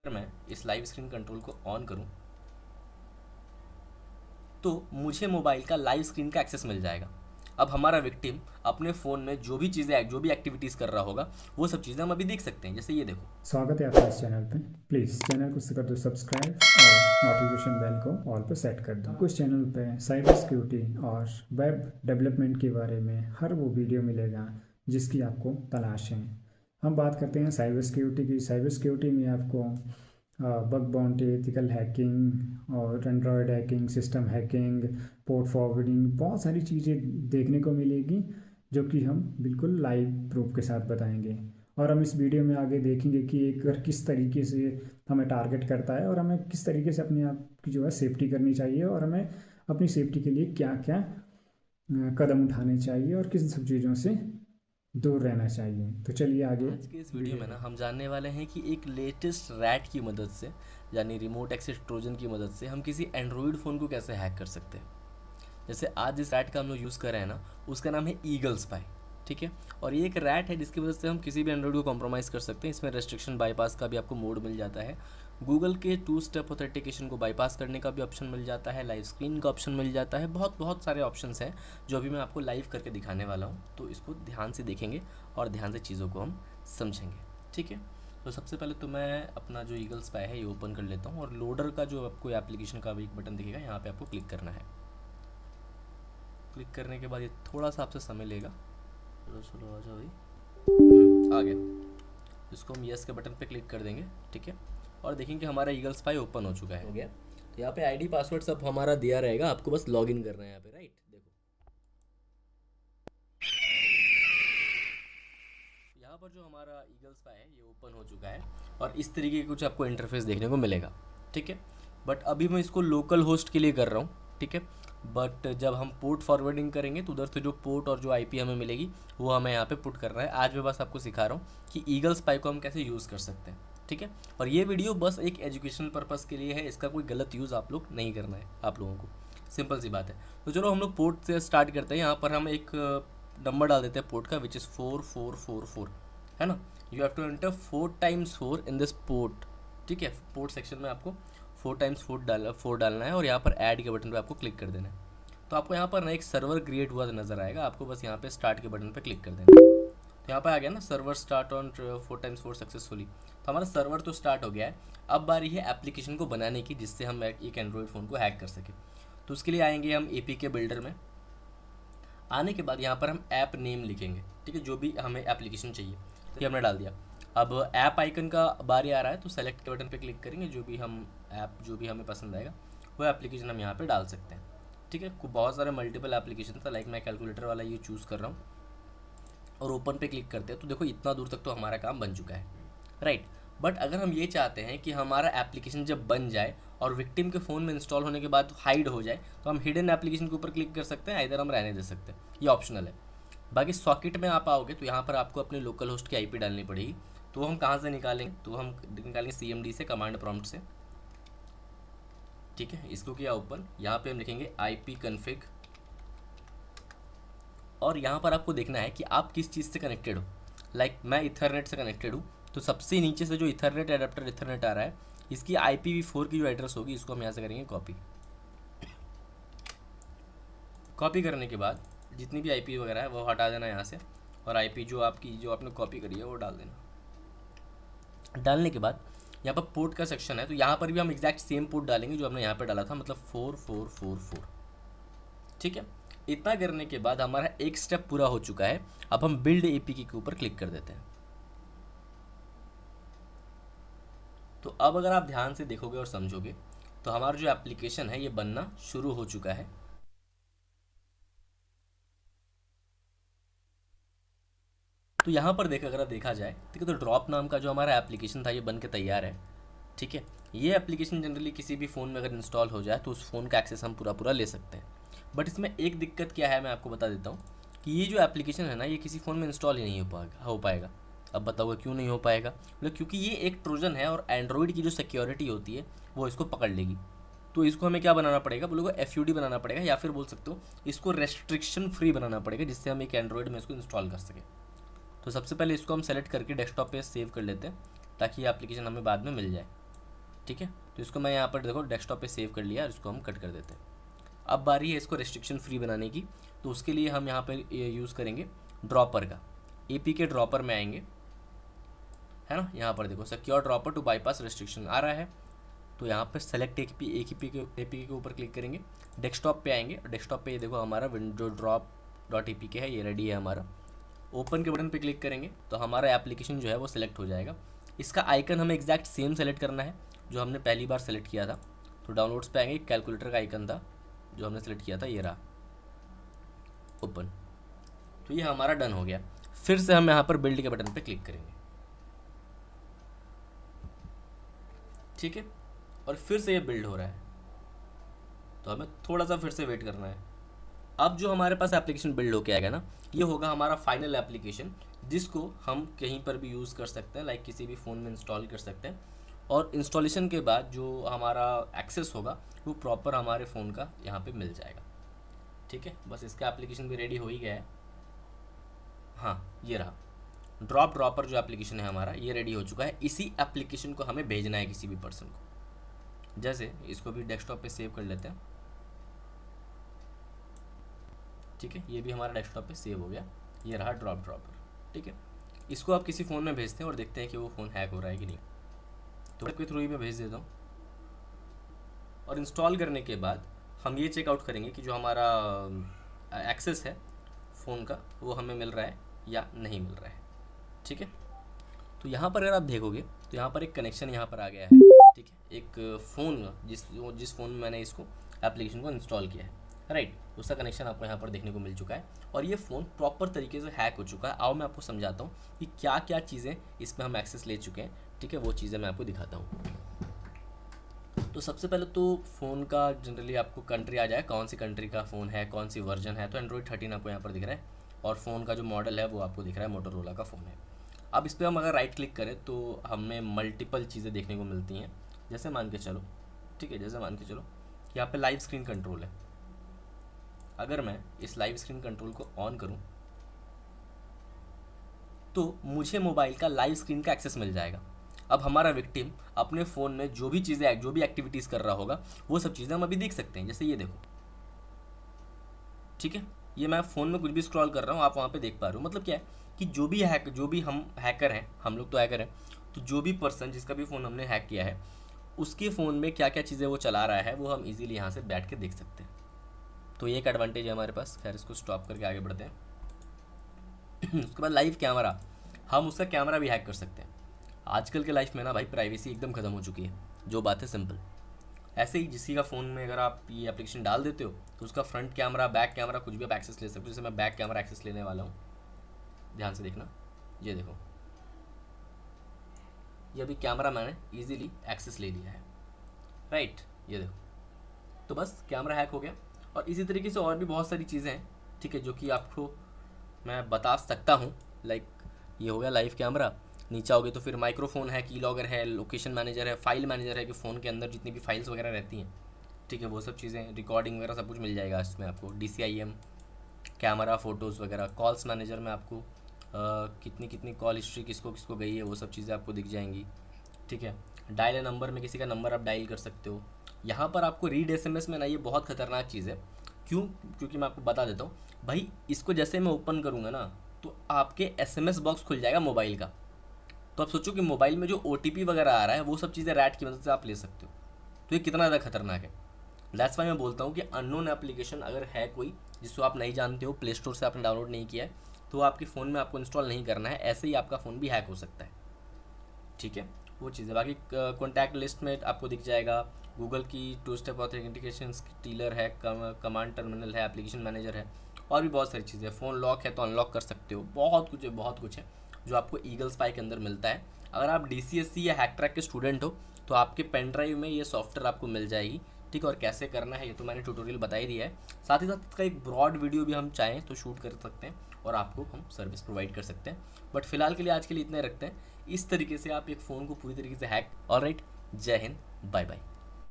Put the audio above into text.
अगर मैं इस लाइव स्क्रीन कंट्रोल को ऑन करूं तो मुझे मोबाइल का लाइव स्क्रीन का एक्सेस मिल जाएगा। अब हमारा विक्टिम अपने फ़ोन में जो भी चीज़ें जो भी एक्टिविटीज़ कर रहा होगा वो सब चीज़ें हम अभी देख सकते हैं। जैसे ये देखो, स्वागत है आपका इस चैनल पे। प्लीज़ चैनल को कर दो सब्सक्राइब और नोटिफिकेशन बेल को ऑल पे सेट कर दो। आपको इस चैनल पे साइबर सिक्योरिटी और वेब डेवलपमेंट के बारे में हर वो वीडियो मिलेगा जिसकी आपको तलाश है। हम बात करते हैं साइबर सिक्योरिटी की। साइबर सिक्योरिटी में आपको बग बाउंटी, एथिकल हैकिंग और Android hacking, system hacking, port forwarding, बहुत सारी चीज़ें देखने को मिलेगी जो कि हम बिल्कुल लाइव प्रूफ के साथ बताएंगे। और हम इस वीडियो में आगे देखेंगे कि एक किस तरीके से हमें टारगेट करता है और हमें किस तरीके से अपने आप की जो है सेफ्टी करनी चाहिए और हमें अपनी सेफ्टी के लिए क्या क्या कदम उठाने चाहिए और किन सब चीज़ों से दूर रहना चाहिए। तो चलिए आगे आज के इस वीडियो में ना हम जानने वाले हैं कि एक लेटेस्ट रैट की मदद से, यानी रिमोट एक्सेस ट्रोजन की मदद से हम किसी एंड्रॉयड फ़ोन को कैसे हैक कर सकते हैं। जैसे आज जिस रैट का हम लोग यूज़ कर रहे हैं ना, उसका नाम है ईगल स्पाई। ठीक है, और ये एक रैट है जिसकी वजह से हम किसी भी एंड्रॉयड को कॉम्प्रोमाइज़ कर सकते हैं। इसमें रेस्ट्रिक्शन बाईपास का भी आपको मोड मिल जाता है, गूगल के 2 स्टेप ऑथेंटिकेशन को बाईपास करने का भी ऑप्शन मिल जाता है, लाइव स्क्रीन का ऑप्शन मिल जाता है। बहुत बहुत सारे ऑप्शंस हैं जो अभी मैं आपको लाइव करके दिखाने वाला हूँ, तो इसको ध्यान से देखेंगे और ध्यान से चीज़ों को हम समझेंगे। ठीक है, तो सबसे पहले तो मैं अपना जो ईगल स्पाई है ये ओपन कर लेता हूँ और लोडर का जो आपको एप्लीकेशन का भी एक बटन दिखेगा, यहाँ पे आपको क्लिक करना है। क्लिक करने के बाद ये थोड़ा सा आपसे समय लेगा। चलो चलो आ जाओ भाई, आ गया। इसको हम यस के बटन पे क्लिक कर देंगे। ठीक है, और देखेंगे हमारा ईगल स्पाई ओपन हो चुका है। हो गया, तो यहाँ पे आईडी पासवर्ड सब हमारा दिया रहेगा, आपको बस लॉगिन करना है यहाँ पे। राइट, देखो यहाँ पर जो हमारा ईगल स्पाई है ये ओपन हो चुका है और इस तरीके की कुछ आपको इंटरफेस देखने को मिलेगा। ठीक है, बट अभी मैं इसको लोकल होस्ट के लिए कर रहा हूँ। ठीक है, बट जब हम पोर्ट फॉरवर्डिंग करेंगे तो उधर से जो पोर्ट और जो आईपी हमें मिलेगी वो हमें यहाँ पे पुट करना है। आज मैं बस आपको सिखा रहा हूँ कि ईगल स्पाई को हम कैसे यूज़ कर सकते हैं। ठीक है, और ये वीडियो बस एक एजुकेशनल पर्पज़ के लिए है, इसका कोई गलत यूज़ आप लोग नहीं करना है आप लोगों को, सिंपल सी बात है। तो चलो हम लोग पोर्ट से स्टार्ट करते हैं। यहाँ पर हम एक नंबर डाल देते हैं पोर्ट का, विच इज़ 4444, है ना। You have to enter 4x4 in this port. ठीक है, पोर्ट सेक्शन में आपको 4x4 डालना है और यहाँ पर ऐड के बटन पे आपको क्लिक कर देना है। तो आपको यहाँ पर ना एक सर्वर क्रिएट हुआ नज़र आएगा, आपको बस यहाँ पे स्टार्ट के बटन पे क्लिक कर देना है। तो यहाँ पे आ गया ना, server start on 4x4 successfully. तो हमारा सर्वर तो स्टार्ट हो गया है। अब बारी है एप्लीकेशन को बनाने की जिससे हम एक एंड्रॉयड फ़ोन को हैक कर सकें। तो उसके लिए आएंगे हम APK बिल्डर में। आने के बाद यहाँ पर हम ऐप नेम लिखेंगे। ठीक है, जो भी हमें एप्लीकेशन चाहिए, तो ये हमने डाल दिया। अब ऐप आइकन का बारी आ रहा है तो सेलेक्ट के बटन पे क्लिक करेंगे, जो भी हम ऐप जो भी हमें पसंद आएगा वो एप्लीकेशन हम यहाँ पे डाल सकते हैं। ठीक है, बहुत सारे मल्टीपल एप्लीकेशन था, लाइक मैं कैलकुलेटर वाला ये चूज़ कर रहा हूँ और ओपन पे क्लिक करते हैं। तो देखो इतना दूर तक तो हमारा काम बन चुका है। राइट, बट अगर हम ये चाहते हैं कि हमारा एप्लीकेशन जब बन जाए और विक्टिम के फ़ोन में इंस्टॉल होने के बाद हाइड हो जाए, तो हम हिडन एप्लीकेशन के ऊपर क्लिक कर सकते हैं, इधर हम रहने दे सकते हैं, ये ऑप्शनल है। बाकी सॉकेट में आप आओगे तो यहाँ पर आपको अपने लोकल होस्ट की IP डालनी पड़ेगी। तो हम कहाँ से निकालेंगे, तो हम निकालेंगे CMD से, कमांड प्रॉम्प्ट से। ठीक है, इसको किया ओपन, यहाँ पे हम लिखेंगे IP config और यहाँ पर आपको देखना है कि आप किस चीज़ से कनेक्टेड हो। लाइक मैं इथरनेट से कनेक्टेड हूँ, तो सबसे नीचे से जो इथरनेट एडाप्टर इथरनेट आ रहा है, इसकी IPv4 की जो एड्रेस होगी इसको हम यहाँ से करेंगे कॉपी। कॉपी करने के बाद जितनी भी IP वगैरह है वो हटा देना यहाँ से, और IP जो आपने कॉपी करी है वो डाल देना। डालने के बाद यहाँ पर पोर्ट का सेक्शन है, तो यहाँ पर भी हम एग्जैक्ट सेम पोर्ट डालेंगे जो हमने यहाँ पर डाला था, मतलब 4444। ठीक है, इतना करने के बाद हमारा एक स्टेप पूरा हो चुका है। अब हम बिल्ड APK के ऊपर क्लिक कर देते हैं। तो अब अगर आप ध्यान से देखोगे और समझोगे तो हमारा जो एप्लीकेशन है ये बनना शुरू हो चुका है। तो यहाँ पर अगर देखा जाए, ठीक है, तो ड्रॉप नाम का जो हमारा एप्लीकेशन था ये बन के तैयार है। ठीक है, ये एप्लीकेशन जनरली किसी भी फ़ोन में अगर इंस्टॉल हो जाए तो उस फ़ोन का एक्सेस हम पूरा ले सकते हैं। बट इसमें एक दिक्कत क्या है मैं आपको बता देता हूँ कि ये जो एप्लीकेशन है ना ये किसी फ़ोन में इंस्टॉल ही नहीं हो पाएगा। अब बताओगे क्यों नहीं हो पाएगा? मतलब क्योंकि ये एक ट्रोजन है और एंड्रॉयड की जो सिक्योरिटी होती है वो इसको पकड़ लेगी। तो इसको हमें क्या बनाना पड़ेगा, बोलोगे FUD बनाना पड़ेगा, या फिर बोल सकते हो इसको रेस्ट्रिक्शन फ्री बनाना पड़ेगा जिससे हम एक एंड्रॉयड में इसको इंस्टॉल कर सकें। तो सबसे पहले इसको हम सेलेक्ट करके डेस्कटॉप पे सेव कर लेते हैं ताकि ये एप्लीकेशन हमें बाद में मिल जाए। ठीक है, तो इसको मैं यहाँ पर देखो डेस्कटॉप पे सेव कर लिया और इसको हम कट कर देते हैं। अब बारी है इसको रेस्ट्रिक्शन फ्री बनाने की, तो उसके लिए हम यहाँ पे यूज़ करेंगे ड्रॉपर का। APK ड्रॉपर में आएंगे, है ना, यहाँ पर देखो secure dropper to bypass restriction आ रहा है। तो यहाँ पर सेलेक्ट APK के ऊपर क्लिक करेंगे, डेस्कटॉप पे आएंगे, डेस्कटॉप पे ये देखो हमारा विंडो ड्रॉप .apk है, ये रेडी है हमारा। ओपन के बटन पे क्लिक करेंगे तो हमारा एप्लीकेशन जो है वो सिलेक्ट हो जाएगा। इसका आइकन हमें एग्जैक्ट सेम सेलेक्ट करना है जो हमने पहली बार सेलेक्ट किया था। तो डाउनलोड्स पे आएंगे, कैलकुलेटर का आइकन था जो हमने सेलेक्ट किया था, ये रहा, ओपन। तो ये हमारा डन हो गया। फिर से हम यहाँ पर बिल्ड के बटन पे क्लिक करेंगे, ठीक है, और फिर से ये बिल्ड हो रहा है, तो हमें थोड़ा सा फिर से वेट करना है। अब जो हमारे पास एप्लीकेशन बिल्ड होके आएगा ना, ये होगा हमारा फाइनल एप्लीकेशन, जिसको हम कहीं पर भी यूज़ कर सकते हैं, लाइक किसी भी फ़ोन में इंस्टॉल कर सकते हैं। और इंस्टॉलेशन के बाद जो हमारा एक्सेस होगा वो प्रॉपर हमारे फ़ोन का यहाँ पे मिल जाएगा, ठीक है। बस इसका एप्लीकेशन भी रेडी हो ही गया है। हाँ, ये रहा ड्रॉपर जो एप्लीकेशन है हमारा, ये रेडी हो चुका है। इसी एप्लीकेशन को हमें भेजना है किसी भी पर्सन को। जैसे इसको भी डेस्कटॉप पे सेव कर लेते हैं, ठीक है, ये भी हमारा डेस्कटॉप पे सेव हो गया। ये रहा ड्रॉपर, ठीक है। इसको आप किसी फ़ोन में भेजते हैं और देखते हैं कि वो फ़ोन हैक हो रहा है कि नहीं। तो के थ्रू ही मैं भेज देता हूँ, और इंस्टॉल करने के बाद हम ये चेकआउट करेंगे कि जो हमारा एक्सेस है फ़ोन का वो हमें मिल रहा है या नहीं मिल रहा है, ठीक है। तो यहाँ पर अगर आप देखोगे तो यहाँ पर एक कनेक्शन यहाँ पर आ गया है, ठीक है, एक फ़ोन जिस फ़ोन में मैंने इसको एप्लीकेशन को इंस्टॉल किया है, राइट, उसका कनेक्शन आपको यहाँ पर देखने को मिल चुका है। और ये फ़ोन प्रॉपर तरीके से हैक हो चुका है। आओ मैं आपको समझाता हूँ कि क्या क्या चीज़ें इसमें हम एक्सेस ले चुके हैं, ठीक है, वो चीज़ें मैं आपको दिखाता हूँ। तो सबसे पहले तो फ़ोन का जनरली आपको कंट्री आ जाए, कौन सी कंट्री का फ़ोन है, कौन सी वर्जन है। तो एंड्रॉइड 13 आपको यहाँ पर दिख रहा है, और फ़ोन का जो मॉडल है वो आपको दिख रहा है, मोटोरोला का फ़ोन है। अब इस पर हम अगर राइट क्लिक करें तो हमें मल्टीपल चीज़ें देखने को मिलती हैं। जैसे मान के चलो, ठीक है, जैसे मान के चलो यहाँ पे लाइव स्क्रीन कंट्रोल है। अगर मैं इस लाइव स्क्रीन कंट्रोल को ऑन करूं तो मुझे मोबाइल का लाइव स्क्रीन का एक्सेस मिल जाएगा। अब हमारा विक्टिम अपने फ़ोन में जो भी चीज़ें, जो भी एक्टिविटीज़ कर रहा होगा वो सब चीज़ें हम अभी देख सकते हैं। जैसे ये देखो, ठीक है, ये मैं फ़ोन में कुछ भी स्क्रॉल कर रहा हूँ, आप वहाँ पे देख पा रहे हो। मतलब क्या है कि जो भी हम हैकर हैं, हम लोग तो हैकर हैं, तो जो भी पर्सन जिसका भी फ़ोन हमने हैक किया है उसके फ़ोन में क्या क्या चीज़ें वो चला रहा है वो हम इजीली यहाँ से बैठ के देख सकते हैं। तो ये एक एडवांटेज है हमारे पास। खैर, इसको स्टॉप करके आगे बढ़ते हैं। उसके बाद लाइव कैमरा, हम उसका कैमरा भी हैक कर सकते हैं। आजकल के लाइफ में ना भाई प्राइवेसी एकदम ख़त्म हो चुकी है, जो बात है सिंपल। ऐसे ही किसी का फ़ोन में अगर आप ये एप्लीकेशन डाल देते हो तो उसका फ्रंट कैमरा, बैक कैमरा, कुछ भी आप एक्सेस ले सकते हो। जैसे मैं बैक कैमरा एक्सेस लेने वाला हूँ, ध्यान से देखना, ये देखो, ये अभी कैमरा मैंने ईजिली एक्सेस ले लिया है, राइट, ये देखो। तो बस कैमरा हैक हो गया। और इसी तरीके से और भी बहुत सारी चीज़ें हैं, ठीक है, जो कि आपको मैं बता सकता हूँ। लाइक ये हो गया लाइव कैमरा, नीचे आओगे तो फिर माइक्रोफोन है, की लॉगर है, लोकेशन मैनेजर है, फाइल मैनेजर है कि फ़ोन के अंदर जितनी भी फाइल्स वगैरह रहती हैं, ठीक है, वो सब चीज़ें, रिकॉर्डिंग वगैरह सब कुछ मिल जाएगा इसमें आपको। DCIM, कैमरा, फ़ोटोज़ वगैरह। कॉल्स मैनेजर में आपको कितनी कॉल हिस्ट्री किसको किसको गई है वो सब चीज़ें आपको दिख जाएंगी, ठीक है। डायल नंबर में किसी का नंबर आप डायल कर सकते हो। यहाँ पर आपको रीड SMS में ना, ये बहुत ख़तरनाक चीज़ है। क्योंकि मैं आपको बता देता हूँ भाई, इसको जैसे मैं ओपन करूँगा ना तो आपके SMS बॉक्स खुल जाएगा मोबाइल का। तो आप सोचो कि मोबाइल में जो OTP वगैरह आ रहा है वो सब चीज़ें रैट की मदद से आप ले सकते हो। तो ये कितना ज़्यादा खतरनाक है। दैट्स वाई मैं बोलता हूँ कि अननोन एप्लीकेशन अगर है कोई जिसको आप नहीं जानते हो, प्ले स्टोर से आपने डाउनलोड नहीं किया है, तो आपके फ़ोन में आपको इंस्टॉल नहीं करना है। ऐसे ही आपका फ़ोन भी हैक हो सकता है, ठीक है, वो चीज़ है। बाकी कॉन्टैक्ट लिस्ट में आपको दिख जाएगा, गूगल की 2 स्टेप ऑथेंटिकेशन टीलर है, कमांड टर्मिनल है, एप्लीकेशन मैनेजर है, और भी बहुत सारी चीज़ें। फ़ोन लॉक है तो अनलॉक कर सकते हो। बहुत कुछ है जो आपको ईगल स्पाई के अंदर मिलता है। अगर आप DCSC या हैक ट्रैक के स्टूडेंट हो तो आपके पेन ड्राइव में ये सॉफ्टवेयर आपको मिल जाएगी, ठीक है। और कैसे करना है ये तो मैंने ट्यूटोरियल बता ही दिया है। साथ ही साथ इसका एक ब्रॉड वीडियो भी हम चाहें तो शूट कर सकते हैं और आपको हम सर्विस प्रोवाइड कर सकते हैं। बट फिलहाल के लिए आज के लिए इतने रखते हैं। इस तरीके से आप एक फ़ोन को पूरी तरीके से हैक। ऑलराइट, जय हिंद, बाय बाय।